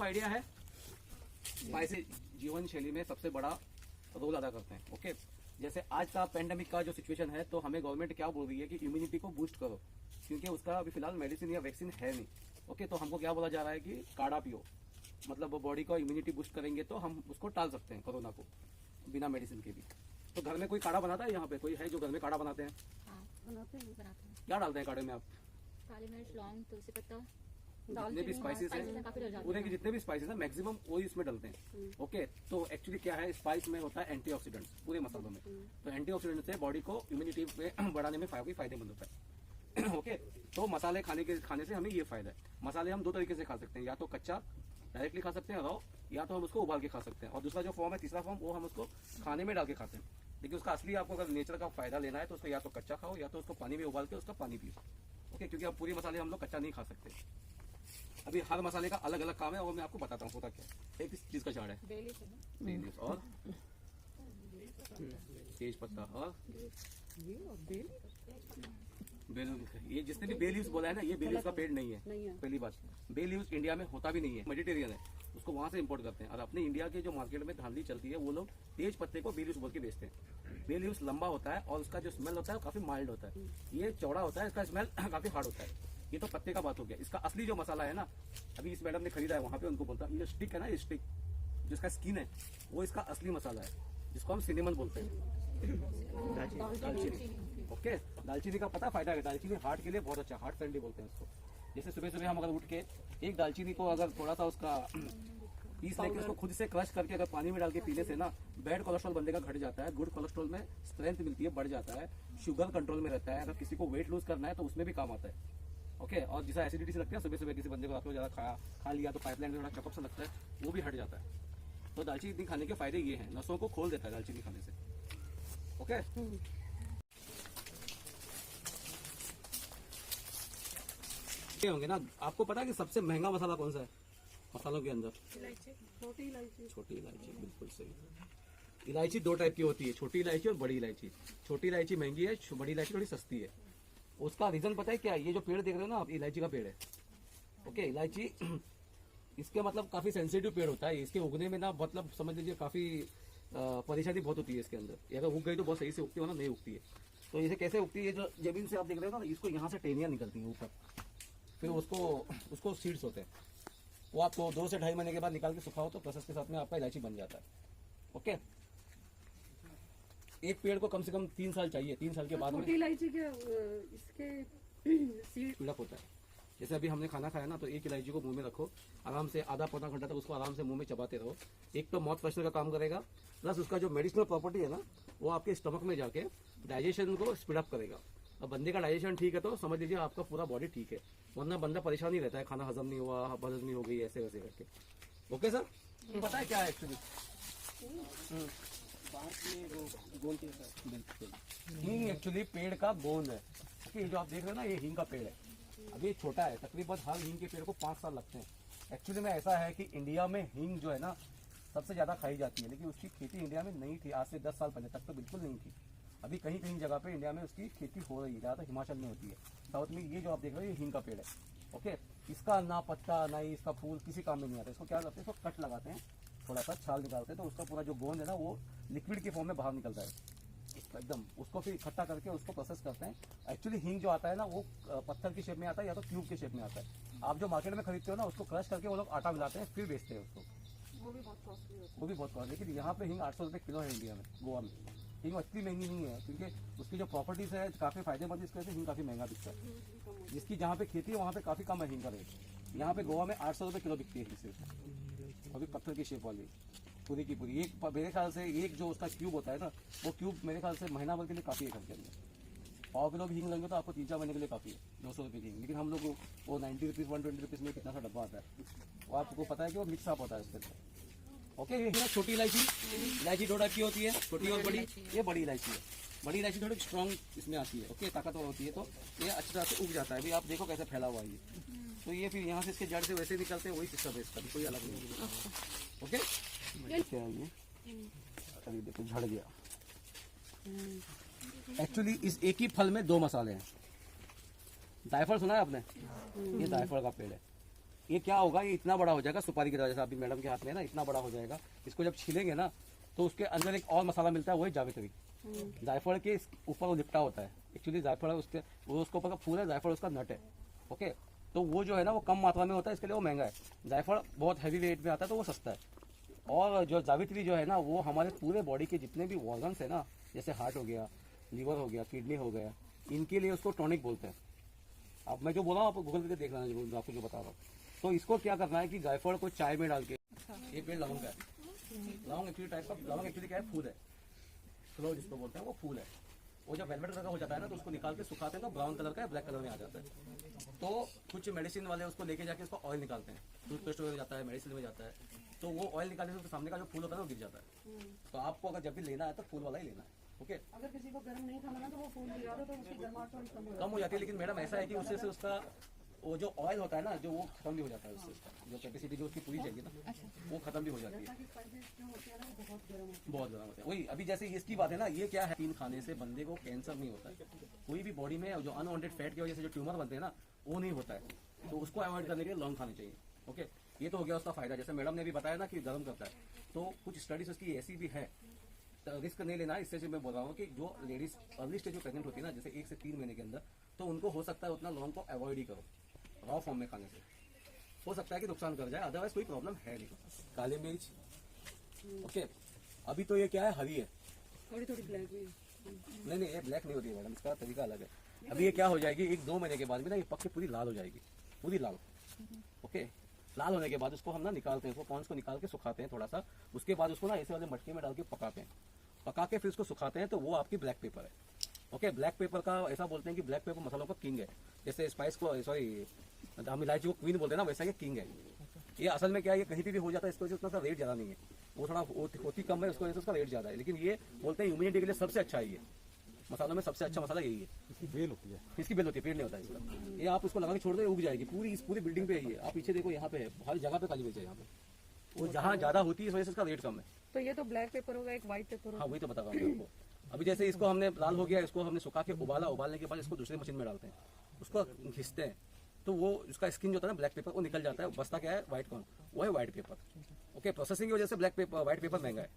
Idea है spicy जीवन शैली में सबसे बड़ा रोल अदा करते हैं। ओके, जैसे आज का पेंडेमिक का जो सिचुएशन है, तो हमें गवर्नमेंट क्या बोल रही है कि इम्यूनिटी को बूस्ट करो, क्योंकि उसका अभी फिलहाल मेडिसिन या वैक्सीन है नहीं। ओके, तो हमको क्या बोला जा रहा है कि काढ़ा पियो, मतलब बॉडी को इम्यूनिटी बूस्ट करेंगे तो हम उसको टाल सकते हैं, कोरोना को, बिना मेडिसिन के भी। तो घर में कोई काढ़ा बनाता है? यहाँ पे कोई है जो घर में काढ़ा बनाते हैं? बनाते हैं। क्या डालते हैं काढ़े में आप? काली मिर्च, लौंग, तुलसी पत्ता, जितने भी स्पाइसेस हैं, पूरे के जितने भी स्पाइसेस हैं मैक्सिमम वही इसमें डलते हैं। ओके, तो एक्चुअली क्या है, स्पाइस में होता है एंटीऑक्सीडेंट्स पूरे मसालों में। तो एंटीऑक्सीडेंट से बॉडी को इम्यूनिटी बढ़ाने में फायदेमंद होता है। ओके, तो मसाले खाने से हमें ये फायदा है। मसाले हम दो तरीके से खा सकते हैं, या तो कच्चा डायरेक्टली खा सकते हैं रॉ, या तो हम उसको उबाल के खा सकते हैं। और दूसरा जो फॉर्म है, तीसरा फॉर्म, वो हम उसको खाने में डाल के खाते हैं। लेकिन उसका असली आपको अगर नेचर का फायदा लेना है तो उसको या तो कच्चा खाओ, या तो उसको पानी में उबाल के उसका पानी पियो। ओके, क्योंकि अब पूरे मसाले हम लोग कच्चा नहीं खा सकते। अभी हर मसाले का अलग अलग काम है, और मैं आपको बताता हूँ होता क्या है। एक चीज का झाड़ है, बे लीव्स और तेज पत्ता और बे लीव्स। ये जिसने भी बे लीव्स बोला है ना, ये बे लीव्स का पेड़ नहीं है। पहली बात, बे लीव्स इंडिया में होता भी नहीं है, मेडिटेरियन है, उसको वहां से इंपोर्ट करते हैं। और अपने इंडिया के जो मार्केट में धांधली चलती है, वो लोग तेज पत्ते को बे लीव्स बोल के बेचते हैं। बे लीव्स लंबा होता है और उसका जो स्मेल होता है वो काफी माइल्ड होता है। ये चौड़ा होता है, इसका स्मेल काफी हार्ड होता है। ये तो पत्ते का बात हो गया। इसका असली जो मसाला है ना, अभी इस मैडम ने खरीदा है, वहां पे उनको बोलता है, ये स्टिक है ना, ये स्टिक जिसका स्किन है, वो इसका असली मसाला है, जिसको हम सिनेमन बोलते हैं, दालचीनी। ओके, दालचीनी का पता फायदा है। दालचीनी हार्ट के लिए बहुत अच्छा, हार्ट फ्रेंडली बोलते हैं उसको। जैसे सुबह सुबह हम अगर उठ के एक दालचीनी को अगर थोड़ा सा उसका पीस लेके उसको खुद से क्रश करके अगर पानी में डाल के पीने से ना, बैड कोलेस्ट्रॉल बंदे का घट जाता है, गुड कोलेस्ट्रॉल में स्ट्रेंथ मिलती है, बढ़ जाता है, शुगर कंट्रोल में रहता है। अगर किसी को वेट लूज करना है तो उसमें भी काम आता है। ओके, और जैसा एसिडिटी से लगता है, सुबह सुबह किसी बंदे को रात में ज्यादा खा लिया तो पाइपलाइन में थोड़ा चपक सा लगता है, वो भी हट जाता है। तो दालचीनी खाने के फायदे ये हैं, नसों को खोल देता है दालचीनी खाने से। ओके, ये होंगे ना। आपको पता है कि सबसे महंगा मसाला कौन सा है मसालों के अंदर? छोटी इलायची, बिल्कुल सही। इलायची दो टाइप की होती है, छोटी इलायची और बड़ी इलायची। छोटी इलायची महंगी है, बड़ी इलायची थोड़ी सस्ती है। उसका रीजन पता है क्या? ये जो पेड़ देख रहे हो ना आप, इलायची का पेड़ है। ओके, इलायची इसके मतलब काफी सेंसिटिव पेड़ होता है। इसके उगने में ना, मतलब समझ लीजिए काफी परेशानी बहुत होती है इसके अंदर। अगर उग गई तो बहुत सही से उगती हो ना, नहीं उगती है। तो इसे कैसे उगती है, जो जमीन से आप देख रहे हो ना, इसको यहाँ से टेनियां निकलती है ऊपर, फिर उसको सीड्स होते हैं, वो आपको 2 से 2.5 महीने के बाद निकाल के सुखाओ तो प्रोसेस के साथ में आपका इलायची बन जाता है। ओके, एक पेड़ को कम से कम 3 साल चाहिए, 3 साल के बाद में इलायची के इसके सीड पिड़प होता है। जैसे अभी हमने खाना खाया ना, तो एक इलायची को मुंह में रखो, आराम से आधा पौना घंटा तक उसको आराम से मुंह में चबाते रहो। एक तो माउथ फ्रेशनर का काम करेगा, प्लस उसका जो मेडिसिनल प्रॉपर्टी है ना, वो आपके स्टमक में जाके डाइजेशन को स्पीड अप करेगा। अब बंदे का डाइजेशन ठीक है तो समझ लीजिए आपका पूरा बॉडी ठीक है, वरना बंदा परेशान ही रहता है, खाना हजम नहीं हुआ, बदहजमी हो गई, ऐसे वैसे करके। ओके सर, पता है क्या है एक्चुअली? बिल्कुल, हींग एक्चुअली पेड़ का गोंद है। ये जो आप देख रहे हो ना, ये हींग का पेड़ है। अभी ये छोटा है, तकरीबन हर हींग के पेड़ को 5 साल लगते हैं। एक्चुअली में ऐसा है कि इंडिया में हींग जो है ना सबसे ज़्यादा खाई जाती है, लेकिन उसकी खेती इंडिया में नहीं थी। आज से 10 साल पहले तक तो बिल्कुल नहीं थी। अभी कहीं कहीं जगह पे इंडिया में उसकी खेती हो रही है, ज़्यादा हिमाचल में होती है। साउथ में ये जो आप देख रहे हो ये हींग का पेड़ है। ओके, इसका ना पत्ता ना ही इसका फूल किसी काम में नहीं आता। इसको क्या करते हैं, इसको कट लगाते हैं, थोड़ा सा छाल निकालते हैं, तो उसका पूरा जो गोंद है ना वो लिक्विड के फॉर्म में बाहर निकलता है एकदम। उसको फिर इकट्ठा करके उसको प्रोसेस करते हैं। एक्चुअली हींग जो आता है ना वो पत्थर की शेप में आता है या तो क्यूब के शेप में आता है। आप जो मार्केट में खरीदते हो ना उसको क्रश करके वो लोग आटा मिलाते हैं फिर बेचते हैं उसको। वो भी बहुत कॉस्टली होता वो भी बहुत कॉस्ट, लेकिन यहाँ पे हींग 800 रुपये किलो है इंडिया में, गोवा में। हींग इतनी महंगी नहीं है क्योंकि उसकी जो प्रॉपर्टीज है काफ़ी फायदेमंद है, इसकी वजह से हींग काफ़ी महंगा बिकता है। जिसकी जहाँ पे खेती है वहाँ पे काफ़ी कम है हींग का रेट। यहाँ पे गोवा में 800 रुपये किलो बिकती है हींग सिर्फ, अभी पत्थर की शेप वाली पूरी की पूरी। एक मेरे ख्याल से एक जो उसका क्यूब होता है ना वो क्यूब मेरे ख्याल से महीना भर के लिए काफ़ी है घर के अंदर। 100 किलो भी हींग लेंगे तो आपको 3-4 महीने के लिए काफ़ी है, 200 रुपये की हींग। लेकिन हम लोग वो 90 रुपीज़ 120 रुपीज़ में कितना सा डब्बा आता है, वो आपको पता है कि वो मिक्स अप होता है उसके अंदर। ओके, ये छोटी इलायची 2 टाइप की होती है, छोटी और बड़ी। ये बड़ी इलायची है। बड़ी इलायची थोड़ी स्ट्रॉन्ग इसमें आती है, ओके, ताकतवर होती है, तो ये अच्छी तरह से उग जाता है। अभी आप देखो कैसे फैला हुआ है ये, तो ये फिर यहाँ से इसके जड़ से वैसे निकलते हैं, वही सिस्टम है इसका, कोई अलग नहीं है। ओके, क्या है ये, अभी देखो झड़ गया। एक्चुअली इस एक ही फल में 2 मसाले हैं। जायफल सुना है आपने, ये जायफल का पेड़ है। ये क्या होगा, ये इतना बड़ा हो जाएगा सुपारी की तरह, जैसा अभी मैडम के हाथ में है ना, इतना बड़ा हो जाएगा। इसको जब छीलेंगे ना तो उसके अंदर एक और मसाला मिलता है, वो है जावित्री। जायफल के ऊपर वो लिपटा होता है। एक्चुअली जायफल है उसके, वो उसके ऊपर का फूल है, जायफल उसका नट है। ओके, तो वो जो है ना वो कम मात्रा में होता है, इसके लिए वो महंगा है। जायफल बहुत हैवी वेट में आता है तो वो सस्ता है। और जो जावित्री जो है ना वो हमारे पूरे बॉडी के जितने भी ऑर्गन्स है ना, जैसे हार्ट हो गया, लीवर हो गया, किडनी हो गया, इनके लिए उसको टॉनिक बोलते हैं। अब मैं जो बोला हूँ आप गूगल पे देख लेना, जो आपको जो बता रहा हूँ। तो इसको क्या करना है कि जायफल को चाय में डाल के, ये पेड़ लवंग का है। लवंग एक्चुअली टाइप का, लवंग एक्चुअली क्या है, फूल है, क्लोव जिसको बोलते हैं, वो फूल है। वो जब वेलवेट कलर का हो जाता है ना तो उसको निकाल के सुखाते हैं तो ब्राउन कलर का ब्लैक कलर में आ जाता है। तो कुछ मेडिसिन वाले उसको लेके जाके उसको ऑयल निकालते हैं, टूथपेस्ट में जाता है, मेडिसिन में जाता है। तो वो ऑयल निकालने से सामने का जो फूल होता है वो गिर जाता है। तो आपको अगर जब भी लेना है तो फूल वाला ही लेना है। ओके, अगर किसी को गर्म नहीं खाना ना तो वो फूल गिरा दो तो उसकी गर्माहट थोड़ी कम हो जाती है। लेकिन मैडम ऐसा है कि उससे उसका वो जो ऑयल होता है ना जो वो खत्म भी हो जाता है, उससे जो कैपेसिटी जो उसकी पूरी चाहिए ना वो खत्म भी हो जाती है। बहुत गर्म होता है। वही अभी जैसे इसकी बात है ना, ये क्या है, हींग खाने से बंदे को कैंसर नहीं होता है। कोई भी बॉडी में जो अनवांटेड फैट की वजह से जो ट्यूमर बनते हैं ना वो नहीं होता है। तो उसको अवॉइड करने के लिए लौंग खानी चाहिए। ओके, ये तो हो गया उसका फायदा। जैसे मैडम ने भी बताया ना कि गर्म करता है, तो कुछ स्टडीज उसकी ऐसी भी है, रिस्क नहीं लेना है। इससे मैं बोल रहा हूँ कि जो लेडीज अर्ली स्टेज में प्रेग्नेंट होती है ना, जैसे 1 से 3 महीने के अंदर, तो उनको हो सकता है उतना लौंग को अवॉइड ही करो। रॉ फॉर्म में खाने से हो सकता है कि नुकसान कर जाए, अदरवाइज कोई प्रॉब्लम है नहीं। काली मिर्च, ओके, अभी तो ये क्या है, हरी है, थोड़ी थोड़ी ब्लैक भी। नहीं ये ब्लैक नहीं होती है मैडम, इसका तरीका अलग है। अभी ये क्या हो जाएगी, 1-2 महीने के बाद में ना ये पक के पूरी लाल हो जाएगी, पूरी लाल। ओके, लाल होने के बाद उसको हम ना निकालते हैं, उसको पॉन्स को निकाल के सुखाते हैं थोड़ा सा। उसके बाद उसको ना ऐसे वाले मटके में डाल के पकाते हैं, पका के फिर उसको सुखाते हैं, तो वो आपकी ब्लैक पेपर है। ओके, ब्लैक पेपर का ऐसा बोलते हैं कि ब्लैक पेपर मसालों का किंग है। जैसे स्पाइस को, सॉरी, हम इलायची को क्वीन बोलते हैं ना, वैसा ये किंग है। ये असल में क्या है, ये कहीं भी हो जाता है, इसको उतना सा रेट ज़्यादा नहीं है, वो थोड़ा होती कम है, उसको वजह से उसका रेट ज़्यादा है। लेकिन ये बोलते हैं इम्यूनिटी के लिए सबसे अच्छा है, ये मसालों में सबसे अच्छा मसाला यही है। इसकी बेल होती है, इसकी बेल होती है, पेड़ नहीं होता है इसका। ये आप उसको लगा के छोड़ दो, उग जाएगी पूरी, इस पूरी बिल्डिंग पे है। आप पीछे देखो, यहाँ पे है, हर जगह पे काली मिर्च है यहाँ पे। वो जहाँ ज़्यादा होती है इस वजह से इसका रेट कम है। तो ये तो ब्लैक पेपर होगा, एक व्हाइट पेपर होगा। हाँ, वही तो बता रहा हूँ आपको। अभी जैसे इसको हमने लाल हो गया, इसको हमने सुखा के उबालने के बाद इसको दूसरी मशीन में डालते हैं, उसको घिसते हैं, तो वो उसका स्किन जो होता है ना ब्लैक पेपर, वो निकल जाता है। बचता क्या है, व्हाइट कौन, वो है व्हाइट पेपर। ओके, प्रोसेसिंग की वजह से व्हाइट पेपर महंगा है।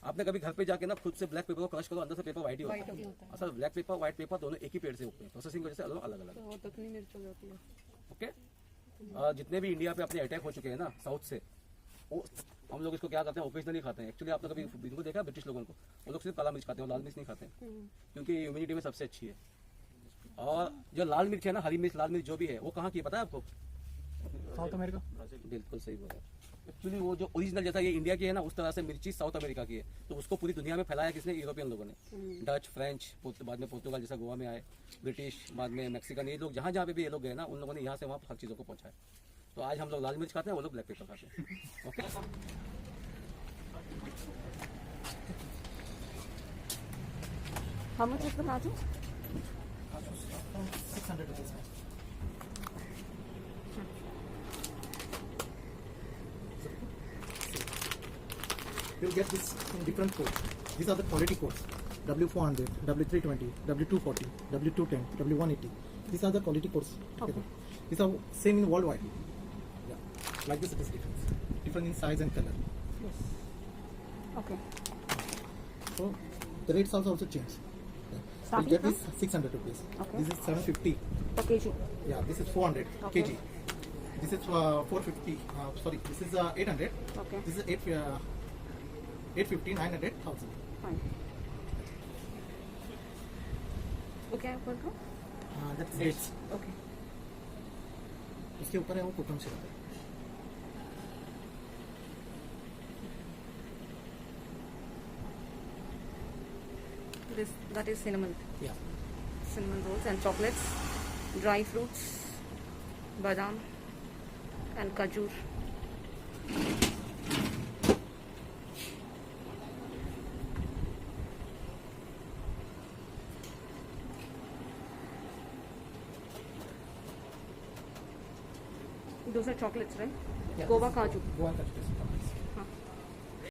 आपने कभी घर पे जाके ना खुद से ब्लैक पेपर को क्रश करो, अंदर से पेपर व्हाइट ही होता है। असल ब्लैक पेपर व्हाइट पेपर दोनों एक ही पेड़ से उगते हैं, प्रोसेसिंग की वजह से अलग अलग। तो वो दखनी मिर्च हो जाती है। ओके, जितने भी इंडिया पे अपने अटैक हो चुके हैं ना साउथ से, वो हम लोग इसको क्या करते हैं, ओकेजनली खाते हैं। एक्चुअली आपने कभी इनको देखा ब्रिटिश लोगों को, वो लोग सिर्फ काला मिर्च खाते हैं, लाल मिर्च नहीं खाते हैं, क्योंकि इम्यूनिटी में सबसे अच्छी है। और जो लाल मिर्च है ना, हरी मिर्च, लाल मिर्च जो भी है, वो कहाँ की पता है आपको, साउथ अमेरिका। बिल्कुल सही बोला। एक्चुअली वो जो ओरिजिनल जैसा ये इंडिया की है ना, उस तरह से मिर्ची साउथ अमेरिका की है। तो उसको पूरी दुनिया में फैलाया किसने, यूरोपियन लोगों ने। डच, फ्रेंच, बाद में पुर्तगाल जैसा गोवा में आए, ब्रिटिश, बाद में मैक्सिकन, ये लोग जहाँ जहाँ पे भी ये लोग गए ना, उन लोगों ने यहाँ से वहाँ हर चीज़ों को पहुँचाया। तो आज हम लोग लाल मिर्च खाते हैं, वो लोग ब्लैक पेपर खाते हैं। Okay, How much is the kaju? 600 rupees. You'll get this in different codes. These are the quality codes. W400, W320, W240, W210, W180. These are the quality codes. Okay. These are same in worldwide. Yeah. Like this it is different. Different in size and color. Yes. Okay. So the rates also change. Yeah. Starting You'll get from? this 600 rupees. Okay. This is 750. Per kg. Yeah, this is 400 Okay. kg. This is 450. Sorry, this is 800. Okay. This is 850, 900, 1000. Fine. वो क्या है ऊपर का? That's dates. Okay. इसके ऊपर है वो कोकम syrup है. That is cinnamon. Yeah. Cinnamon rolls and chocolates, dry fruits, badam, and kajur. Those are chocolates, right? Yeah. Goa kaju. Goa kaju.